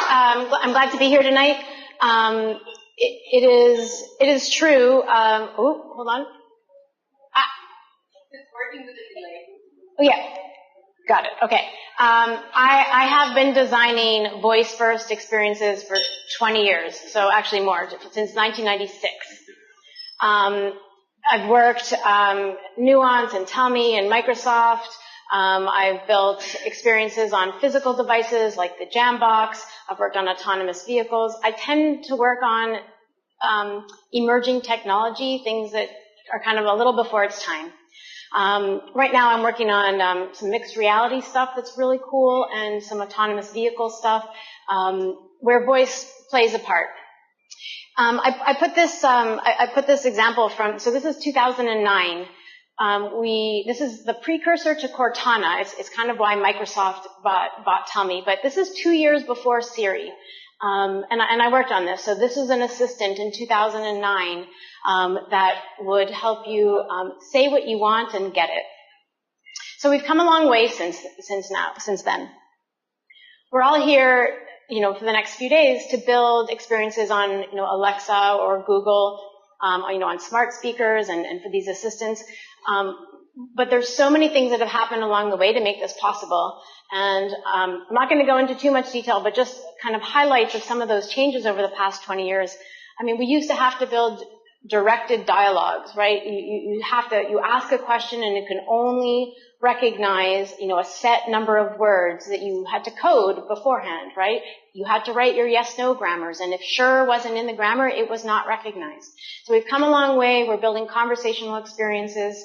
I'm glad to be here tonight. It is true. Oh, hold on. It's working with the delay. Oh, yeah. Got it. Okay. I have been designing voice-first experiences for 20 years, so actually more, since 1996. I've worked Nuance and Tellme and Microsoft. I've built experiences on physical devices like the Jambox. I've worked on autonomous vehicles. I tend to work on emerging technology, things that are kind of a little before its time. Right now I'm working on some mixed reality stuff that's really cool and some autonomous vehicle stuff where voice plays a part. I put this example from, so this is 2009. This is the precursor to Cortana. It's kind of why Microsoft bought Tellme, but this is 2 years before Siri. And I worked on this. So this is an assistant in 2009 that would help you say what you want and get it. So we've come a long way since then. We're all here, for the next few days to build experiences on, Alexa or Google, on smart speakers and for these assistants. But there's so many things that have happened along the way to make this possible. And I'm not going to go into too much detail, but just kind of highlights of some of those changes over the past 20 years. I mean, we used to have to build directed dialogues, right? You ask a question and it can only recognize, a set number of words that you had to code beforehand, right? You had to write your yes-no grammars, and if sure wasn't in the grammar, it was not recognized. So we've come a long way. We're building conversational experiences.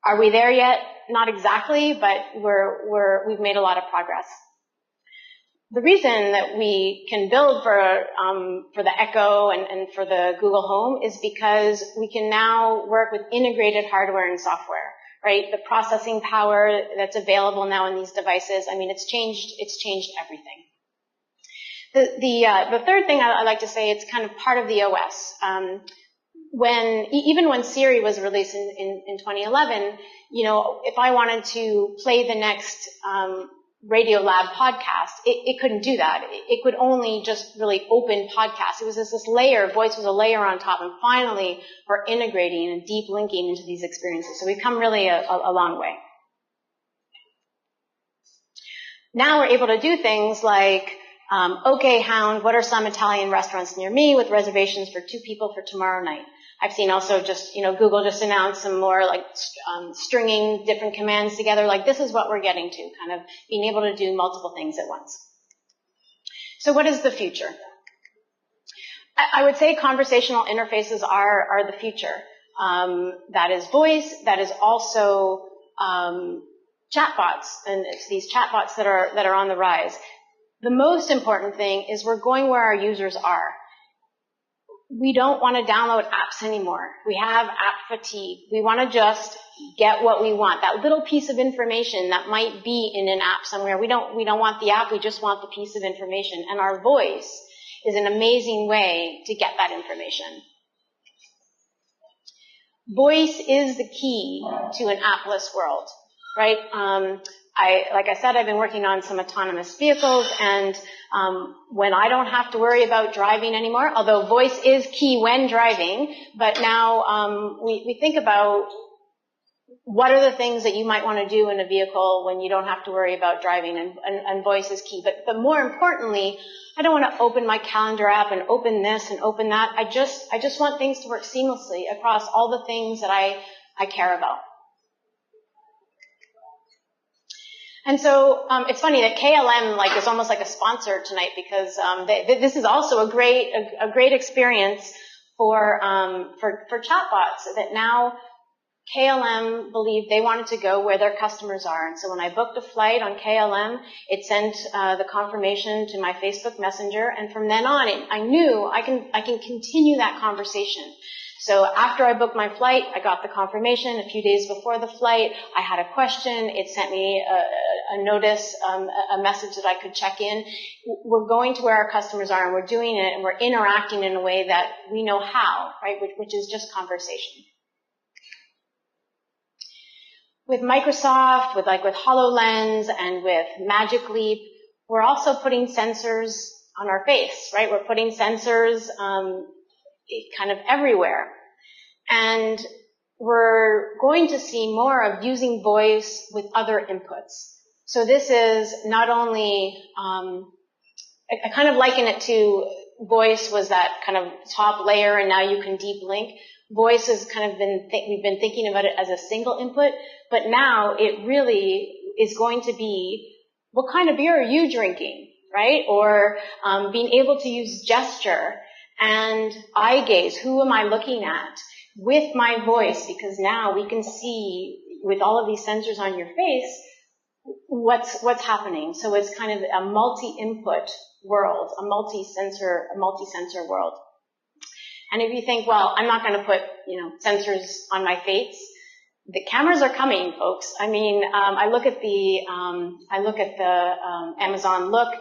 Are we there yet? Not exactly, but we've made a lot of progress. The reason that we can build for the Echo and for the Google Home is because we can now work with integrated hardware and software, right? The processing power that's available now in these devices, I mean, it's changed everything. The third thing I like to say, it's kind of part of the OS. Even when Siri was released in 2011, if I wanted to play the next Radio Lab podcast, it couldn't do that. It could only just really open podcasts. It was this layer, voice was a layer on top, and finally we're integrating and deep linking into these experiences. So we've come really a long way. Now we're able to do things like, okay, Hound, what are some Italian restaurants near me with reservations for 2 people for tomorrow night? I've seen also just, Google just announced some more like stringing different commands together. Like this is what we're getting to, kind of being able to do multiple things at once. So what is the future? I would say conversational interfaces are the future. That is voice. That is also chatbots, and it's these chatbots that are on the rise. The most important thing is we're going where our users are. We don't want to download apps anymore. We have app fatigue. We want to just get what we want. That little piece of information that might be in an app somewhere. We don't want the app. We just want the piece of information. And our voice is an amazing way to get that information. Voice is the key to an appless world, right? Like I said, I've been working on some autonomous vehicles, and when I don't have to worry about driving anymore, although voice is key when driving, but now we think about what are the things that you might want to do in a vehicle when you don't have to worry about driving, and voice is key. But more importantly, I don't want to open my calendar app and open this and open that. I just want things to work seamlessly across all the things that I care about. And so it's funny that KLM is almost like a sponsor tonight, because this is also a great experience for chatbots, that now KLM believed they wanted to go where their customers are. And so when I booked a flight on KLM, it sent the confirmation to my Facebook Messenger, and from then on, I knew I can continue that conversation. So after I booked my flight, I got the confirmation. A few days before the flight, I had a question. It sent me a notice, a message that I could check in. We're going to where our customers are, and we're doing it, and we're interacting in a way that we know how, right, which is just conversation. With Microsoft, with HoloLens, and with Magic Leap, we're also putting sensors on our face, right? We're putting sensors kind of everywhere. And we're going to see more of using voice with other inputs. So this is not only, I kind of liken it to voice was that kind of top layer, and now you can deep link. Voice has kind of we've been thinking about it as a single input, but now it really is going to be, what kind of beer are you drinking, right? Or being able to use gesture and eye gaze. Who am I looking at with my voice? Because now we can see with all of these sensors on your face what's happening. So it's kind of a multi-input world, a multi-sensor world. And if you think, well, I'm not going to put, sensors on my face, the cameras are coming, folks. I mean, I look at the Amazon Look,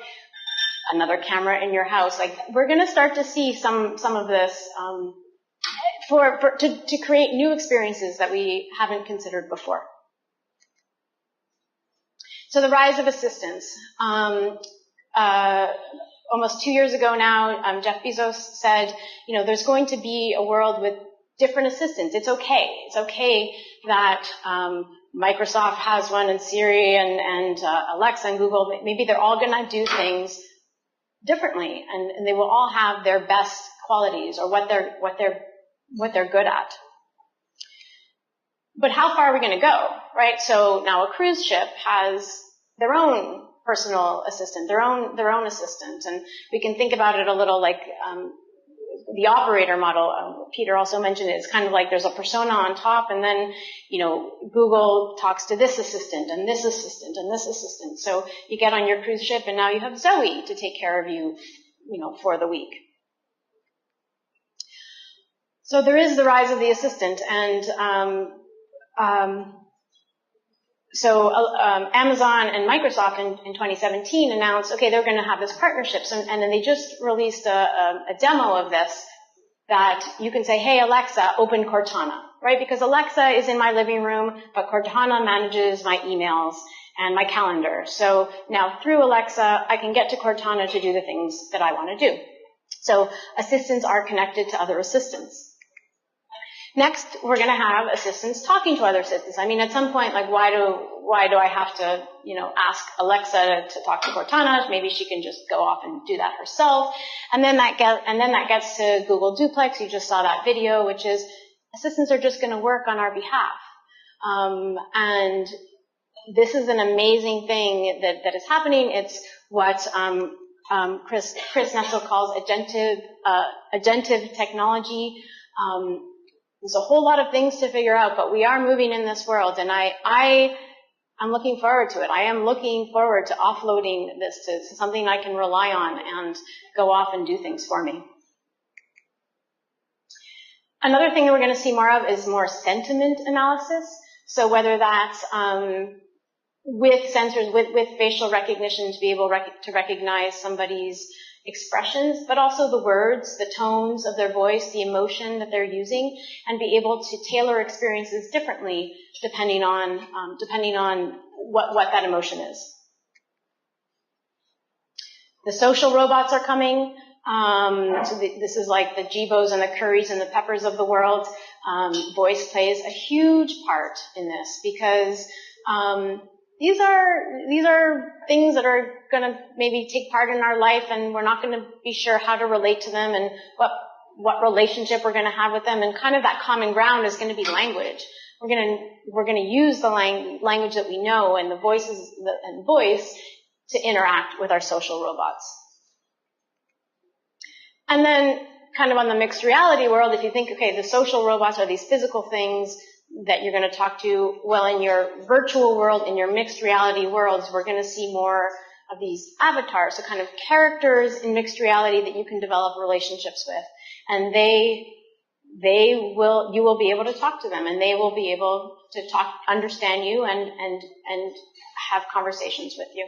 another camera in your house. Like, we're going to start to see some of this to create new experiences that we haven't considered before. So the rise of assistants. Almost 2 years ago now, Jeff Bezos said, there's going to be a world with different assistants. It's okay. It's okay that Microsoft has one, and Siri and Alexa and Google. Maybe they're all going to do things differently, and they will all have their best qualities or what they're good at. But how far are we going to go, right? So now a cruise ship has their own personal assistant, their own assistant, and we can think about it a little like the operator model. Peter also mentioned it. It's kind of like there's a persona on top, and then Google talks to this assistant and this assistant and this assistant. So you get on your cruise ship, and now you have Zoe to take care of you, for the week. So there is the rise of the assistant, and so Amazon and Microsoft in 2017 announced, okay, they're going to have this partnership, and then they just released a demo of this that you can say, hey, Alexa, open Cortana, right? Because Alexa is in my living room, but Cortana manages my emails and my calendar. So now through Alexa, I can get to Cortana to do the things that I want to do. So assistants are connected to other assistants. Next, we're going to have assistants talking to other assistants. I mean, at some point, like, why do I have to, ask Alexa to talk to Cortana? Maybe she can just go off and do that herself. And then that gets to Google Duplex. You just saw that video, which is assistants are just going to work on our behalf. And this is an amazing thing that is happening. It's what Chris Nessel calls agentive technology. There's a whole lot of things to figure out, but we are moving in this world, and I'm looking forward to it. I am looking forward to offloading this to something I can rely on and go off and do things for me. Another thing that we're going to see more of is more sentiment analysis. So whether that's with sensors, with facial recognition to be able to recognize somebody's expressions, but also the words, the tones of their voice, the emotion that they're using, and be able to tailor experiences differently depending on what that emotion is. The social robots are coming. This is like the Jibos and the Currys and the Peppers of the world. Voice plays a huge part in this because these are things that are going to maybe take part in our life, and we're not going to be sure how to relate to them and what relationship we're going to have with them. And kind of that common ground is going to be language. We're going to use the language that we know and the voice to interact with our social robots. And then kind of on the mixed reality world, if you think, okay, the social robots are these physical things that you're going to talk to, well, in your virtual world, in your mixed reality worlds, we're going to see more of these avatars, so kind of characters in mixed reality that you can develop relationships with. And you will be able to talk to them, and they will be able to understand you and have conversations with you.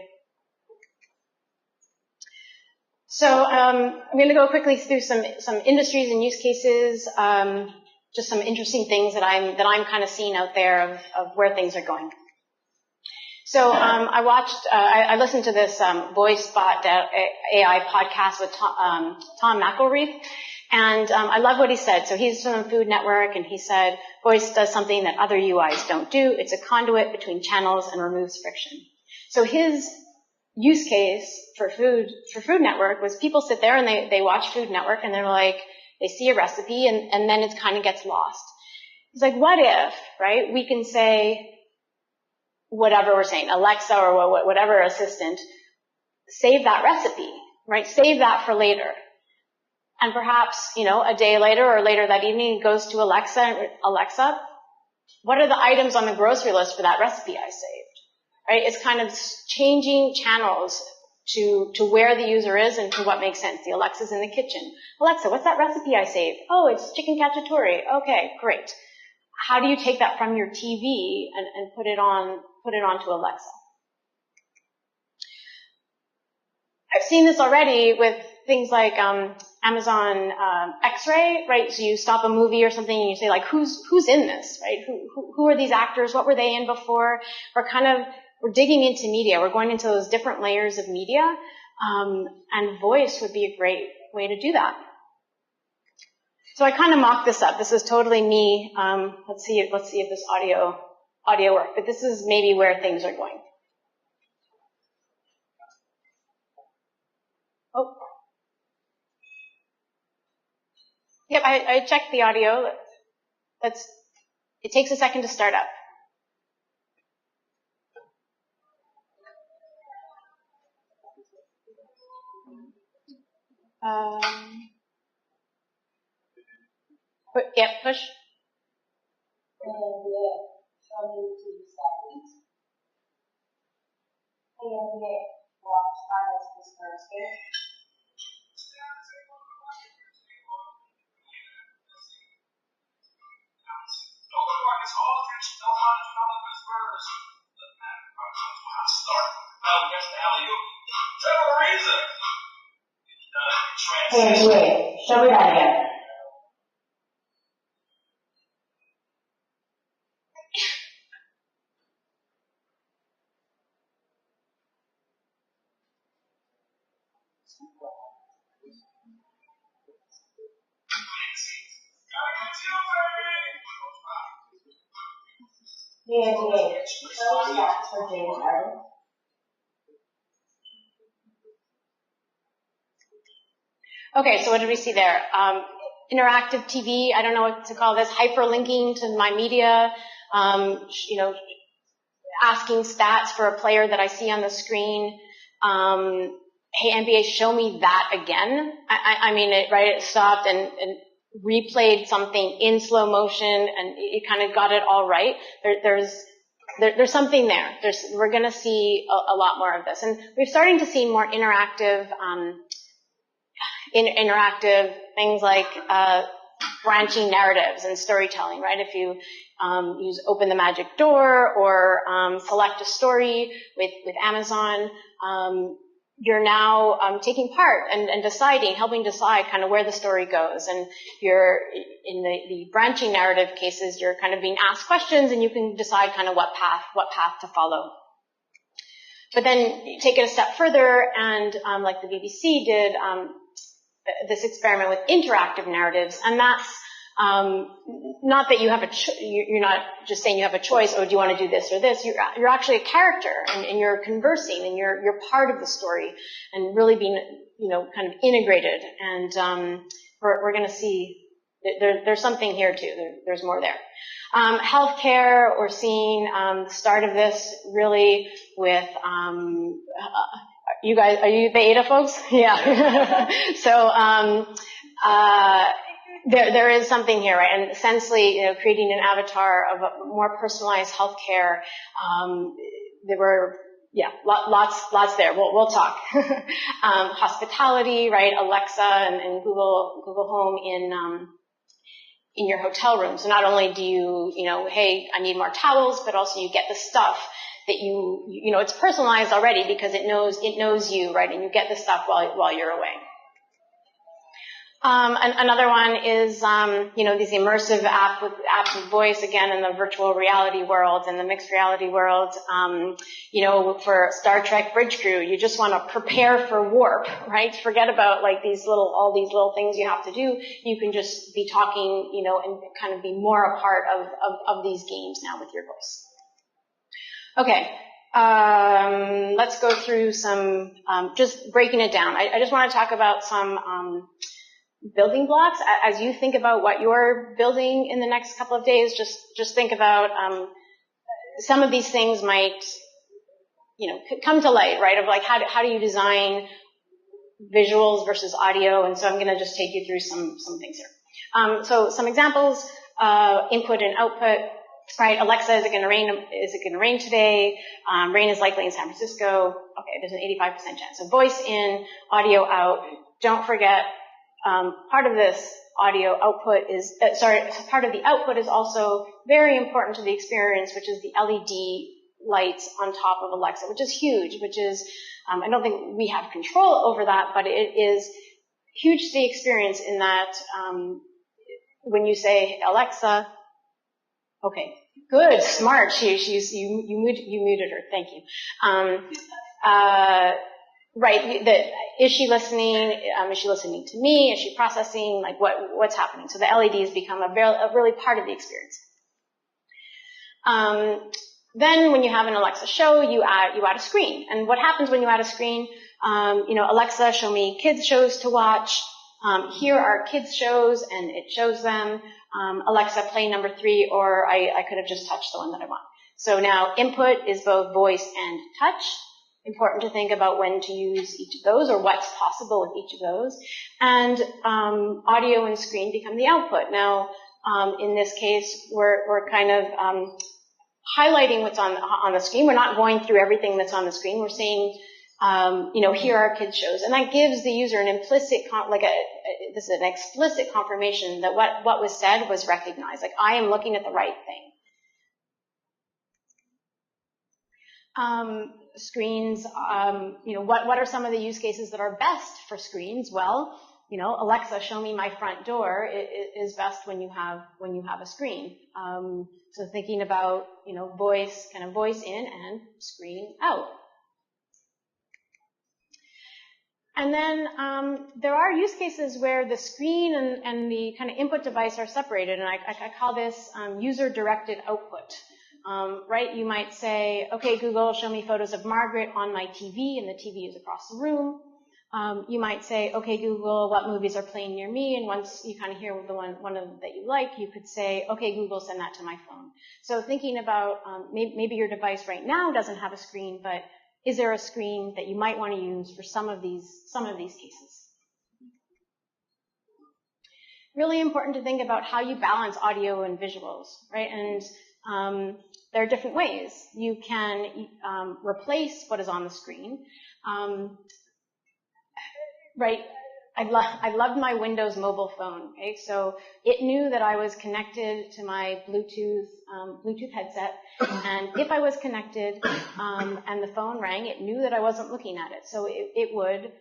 So I'm going to go quickly through some industries and use cases, just some interesting things that I'm kind of seeing out there of where things are going. So I listened to this voice bot AI podcast with Tom McElreath, and I love what he said. So he's from the Food Network, and he said, voice does something that other UIs don't do. It's a conduit between channels and removes friction. So his use case for Food Network was people sit there and they watch Food Network, and they're like, they see a recipe, and then it kind of gets lost. He's like, what if, right, we can say, whatever we're saying, Alexa or whatever assistant, save that recipe, right? Save that for later. And perhaps, a day later or later that evening, he goes to Alexa, and Alexa, what are the items on the grocery list for that recipe I saved, right? It's kind of changing channels to where the user is and to what makes sense. The Alexa's in the kitchen. Alexa, what's that recipe I saved? Oh, it's chicken cacciatore. Okay, great. How do you take that from your TV and put it onto Alexa? I've seen this already with things like Amazon X-Ray, right? So you stop a movie or something and you say, like, who's in this, right? Who are these actors? What were they in before? We're digging into media. We're going into those different layers of media, and voice would be a great way to do that. So I kind of mocked this up. This is totally me. Let's see if this audio works. But this is maybe where things are going. Oh. Yep, I checked the audio. It takes a second to start up. Push. Wait, show me that again. Okay, so what did we see there? Interactive TV, I don't know what to call this, hyperlinking to my media, asking stats for a player that I see on the screen. Hey, NBA, show me that again. It stopped and replayed something in slow motion, and it kind of got it all right. There's something there. We're going to see a lot more of this, and we're starting to see more interactive things like branching narratives and storytelling, right? If you use Open the Magic Door or select a story with Amazon, you're now taking part and helping decide kind of where the story goes. And you're in the branching narrative cases, you're kind of being asked questions, and you can decide kind of what path to follow. But then you take it a step further, and like the BBC did, this experiment with interactive narratives, and that's not that you have you're not just saying you have a choice, oh, do you want to do this or this? You're actually a character, and you're conversing, and you're part of the story, and really being, kind of integrated. And we're going to see there's something here too. There's more there. Healthcare, we're seeing the start of this really with. You guys, are you Beta folks? Yeah. So there is something here, right? And essentially, creating an avatar of a more personalized healthcare. There were, lots there. We'll talk. Hospitality, right? Alexa and Google Home in your hotel room. So not only do you, hey, I need more towels, but also you get the stuff that it's personalized already because it knows you, right? And you get the stuff while you're away. Another one is, these immersive apps with voice, again, in the virtual reality world and the mixed reality world. For Star Trek Bridge Crew, you just want to prepare for warp, right? Forget about like all these little things you have to do. You can just be talking, and kind of be more a part of these games now with your voice. Okay. Let's go through some, just breaking it down. I just want to talk about some, building blocks. As you think about what you're building in the next couple of days, just think about, some of these things might, come to light, right? Of like, how do you design visuals versus audio? And so I'm going to just take you through some things here. So some examples, input and output. Right, Alexa, is it going to rain today? Rain is likely in San Francisco. Okay, there's an 85% chance. So voice in, audio out. Don't forget, part of this audio output is, part of the output is also very important to the experience, which is the LED lights on top of Alexa, which is huge, which is, I don't think we have control over that, but it is huge to the experience in that, when you say, Alexa, okay, good, smart. You muted her. Thank you. Right. Is she listening? Is she listening to me? Is she processing? Like what's happening? So the LEDs become a really part of the experience. Then when you have an Alexa show, you add a screen. And what happens when you add a screen? Alexa, show me kids shows to watch. Here are kids shows, and it shows them. Alexa, play number 3, or I could have just touched the one that I want. So now input is both voice and touch. Important to think about when to use each of those, or what's possible with each of those. And audio and screen become the output. Now, in this case, we're kind of highlighting what's on the screen. We're not going through everything that's on the screen. We're saying, here are kids shows, and that gives the user an implicit, this is an explicit confirmation that what was said was recognized. Like, I am looking at the right thing. Screens, what are some of the use cases that are best for screens? Well, Alexa, show me my front door is best when you have a screen. So thinking about, voice in and screen out. And then there are use cases where the screen and the kind of input device are separated, and I call this user-directed output. Right? You might say, okay, Google, show me photos of Margaret on my TV, and the TV is across the room. You might say, okay, Google, what movies are playing near me? And once you kind of hear the one that you like, you could say, okay, Google, send that to my phone. So thinking about maybe your device right now doesn't have a screen, but is there a screen that you might want to use for some of these cases? Really important to think about how you balance audio and visuals, right? And there are different ways. You can replace what is on the screen. Right? I loved my Windows mobile phone. Okay, so it knew that I was connected to my Bluetooth headset, and if I was connected and the phone rang, it knew that I wasn't looking at it. So it would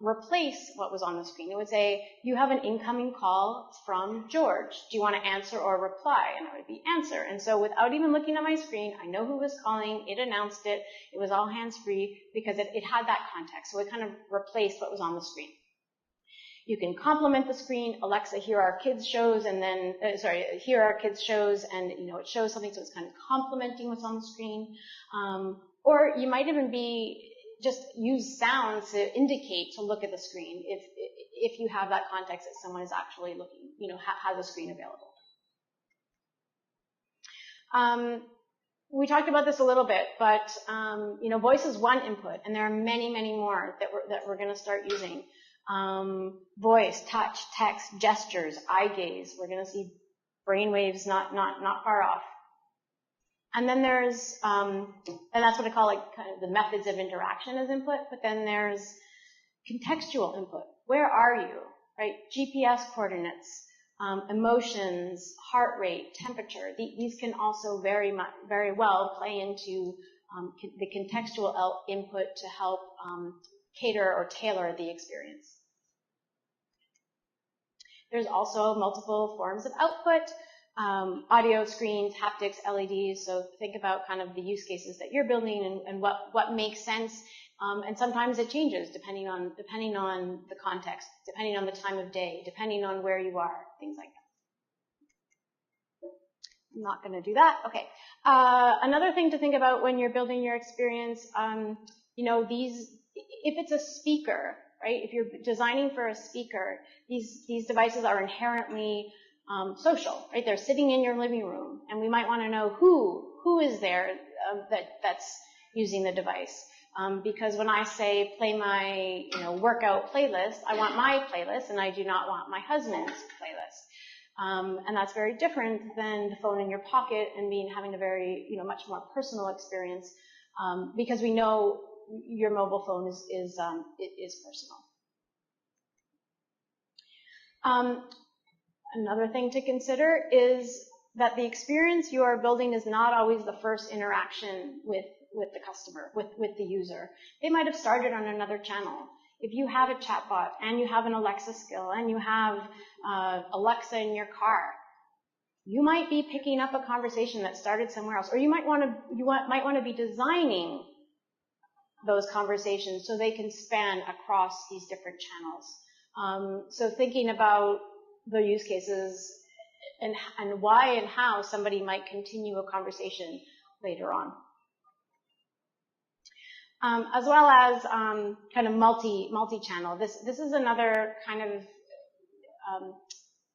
replace what was on the screen. It would say, you have an incoming call from George. Do you want to answer or reply? And it would be answer. And so without even looking at my screen, I know who was calling. It announced it. It was all hands-free because it had that context. So it kind of replaced what was on the screen. You can complement the screen. Alexa, here are kids shows, and then, here are kids shows, and it shows something, so it's kind of complementing what's on the screen. Or you might even just use sounds to indicate to look at the screen if you have that context that someone is actually looking, has a screen available. We talked about this a little bit, but voice is one input, and there are many, many more that we're going to start using. Voice, touch, text, gestures, eye gaze. We're going to see brainwaves not far off. And then there's, and that's what I call kind of the methods of interaction as input, but then there's contextual input. Where are you, right? GPS coordinates, emotions, heart rate, temperature. These can also very well play into the contextual input to help cater or tailor the experience. There's also multiple forms of output, audio, screens, haptics, LEDs. So think about kind of the use cases that you're building and what makes sense. And sometimes it changes depending on the context, depending on the time of day, depending on where you are, things like that. I'm not going to do that. Okay. Another thing to think about when you're building your experience, you know, if it's a speaker, right? If you're designing for a speaker, these devices are inherently social, right? They're sitting in your living room, and we might want to know who is there that's using the device. Because when I say play my, you know, workout playlist, I want my playlist, and I do not want my husband's playlist. And that's very different than the phone in your pocket and having a very, you know, much more personal experience, because we know your mobile phone is personal. Another thing to consider is that the experience you are building is not always the first interaction with the customer, with the user. They might have started on another channel. If you have a chatbot and you have an Alexa skill and you have Alexa in your car, you might be picking up a conversation that started somewhere else, or you might want to be designing those conversations so they can span across these different channels. So thinking about the use cases and why and how somebody might continue a conversation later on. As well as kind of multi-channel. This is another kind of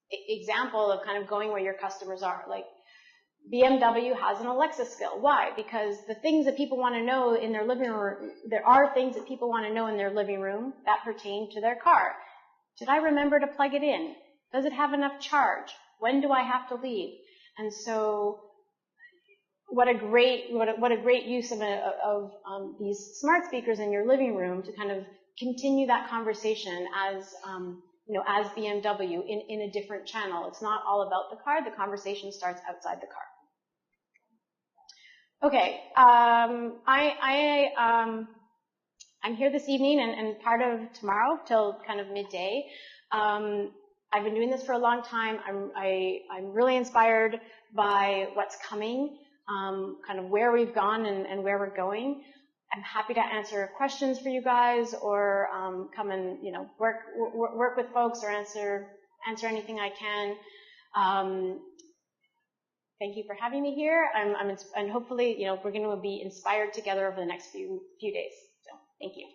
example of kind of going where your customers are. Like BMW has an Alexa skill. Why? Because the things that people want to know in their living room, there are things that people want to know in their living room that pertain to their car. Did I remember to plug it in? Does it have enough charge? When do I have to leave? And so what a great use of these smart speakers in your living room to kind of continue that conversation as you know, as BMW in a different channel. It's not all about the car. The conversation starts outside the car. Okay, I'm here this evening and part of tomorrow till kind of midday. I've been doing this for a long time. I'm really inspired by what's coming. Kind of where we've gone and where we're going. I'm happy to answer questions for you guys, or come and, you know, work with folks, or answer anything I can. Thank you for having me here. And hopefully, you know, we're going to be inspired together over the next few days. So thank you.